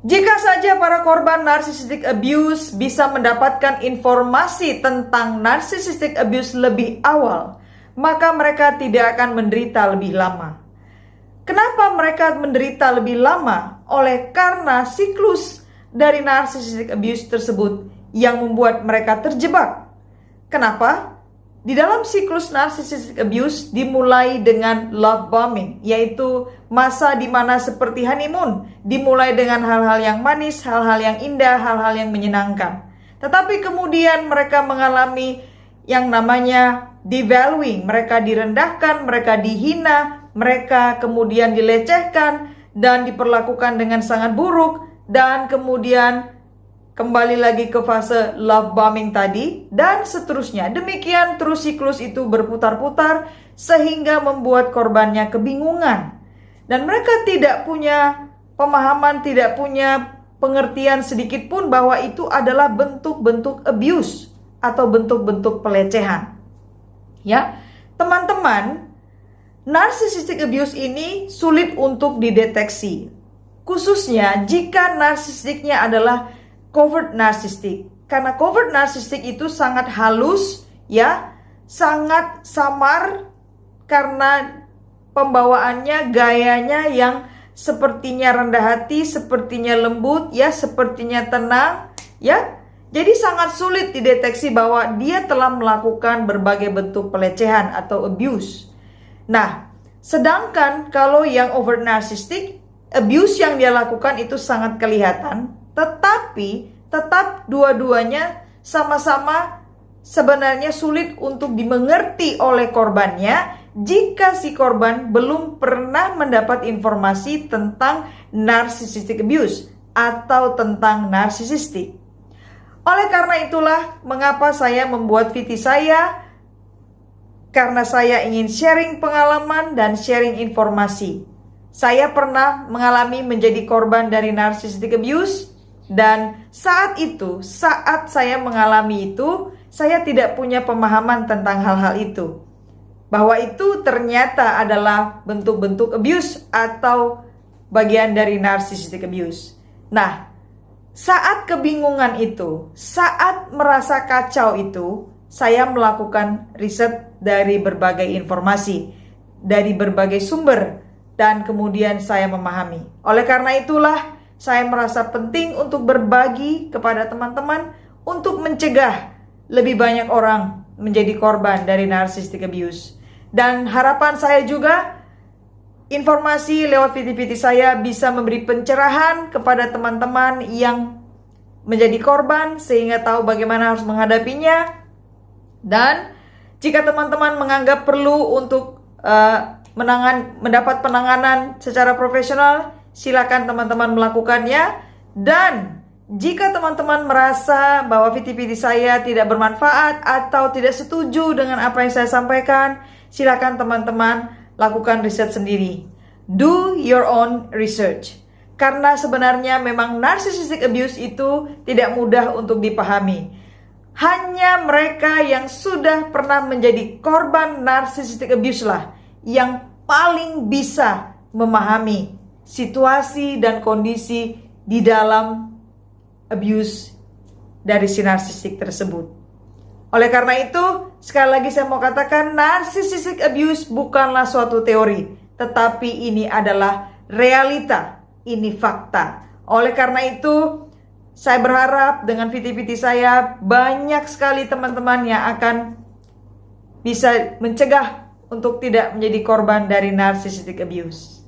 Jika saja para korban narcissistic abuse bisa mendapatkan informasi tentang narcissistic abuse lebih awal, maka mereka tidak akan menderita lebih lama. Kenapa mereka menderita lebih lama? Karena siklus dari narcissistic abuse tersebut yang membuat mereka terjebak. Kenapa? Di dalam siklus narcissistic abuse dimulai dengan love bombing, yaitu masa di mana seperti honeymoon, dimulai dengan hal-hal yang manis, hal-hal yang indah, hal-hal yang menyenangkan. Tetapi kemudian mereka mengalami yang namanya devaluing, mereka direndahkan, mereka dihina, mereka kemudian dilecehkan dan diperlakukan dengan sangat buruk, dan kemudian kembali lagi ke fase love bombing tadi, dan seterusnya. Demikian terus siklus itu berputar-putar sehingga membuat korbannya kebingungan. Dan mereka tidak punya pemahaman, tidak punya pengertian sedikit pun bahwa itu adalah bentuk-bentuk abuse atau bentuk-bentuk pelecehan. Ya, teman-teman, narcissistic abuse ini sulit untuk dideteksi. Khususnya jika narsistiknya adalah covert narcissistic. Karena covert narcissistic itu sangat halus, ya, sangat samar, karena pembawaannya, gayanya yang sepertinya rendah hati, sepertinya lembut, ya, sepertinya tenang, ya. Jadi sangat sulit dideteksi bahwa dia telah melakukan berbagai bentuk pelecehan atau abuse. Nah, sedangkan kalau yang overt narcissistic, abuse yang dia lakukan itu sangat kelihatan, tetapi tetap dua-duanya sama-sama sebenarnya sulit untuk dimengerti oleh korbannya jika si korban belum pernah mendapat informasi tentang narcissistic abuse atau tentang narsisistik. Oleh karena itulah mengapa saya membuat VT saya, karena saya ingin sharing pengalaman dan sharing informasi. Saya pernah mengalami menjadi korban dari narcissistic abuse. Dan saat saya mengalami itu, saya tidak punya pemahaman tentang hal-hal itu. Bahwa itu ternyata adalah bentuk-bentuk abuse atau bagian dari narcissistic abuse. Nah, saat kebingungan itu, saat merasa kacau itu, saya melakukan riset dari berbagai informasi, dari berbagai sumber, dan kemudian saya memahami. Oleh karena itulah, saya merasa penting untuk berbagi kepada teman-teman untuk mencegah lebih banyak orang menjadi korban dari narcissistic abuse. Dan harapan saya juga informasi lewat VT-VT saya bisa memberi pencerahan kepada teman-teman yang menjadi korban sehingga tahu bagaimana harus menghadapinya. Dan jika teman-teman menganggap perlu untuk mendapat penanganan secara profesional, silakan teman-teman melakukannya. Dan jika teman-teman merasa bahwa VT-VT saya tidak bermanfaat atau tidak setuju dengan apa yang saya sampaikan, silakan teman-teman lakukan riset sendiri. Do your own research. Karena sebenarnya memang narcissistic abuse itu tidak mudah untuk dipahami. Hanya mereka yang sudah pernah menjadi korban narcissistic abuse lah yang paling bisa memahami situasi dan kondisi di dalam abuse dari si narsistik tersebut. Oleh karena itu, sekali lagi saya mau katakan, narcissistic abuse bukanlah suatu teori, tetapi ini adalah realita, ini fakta. Oleh karena itu, saya berharap dengan VT-VT saya banyak sekali teman-teman yang akan bisa mencegah untuk tidak menjadi korban dari narcissistic abuse.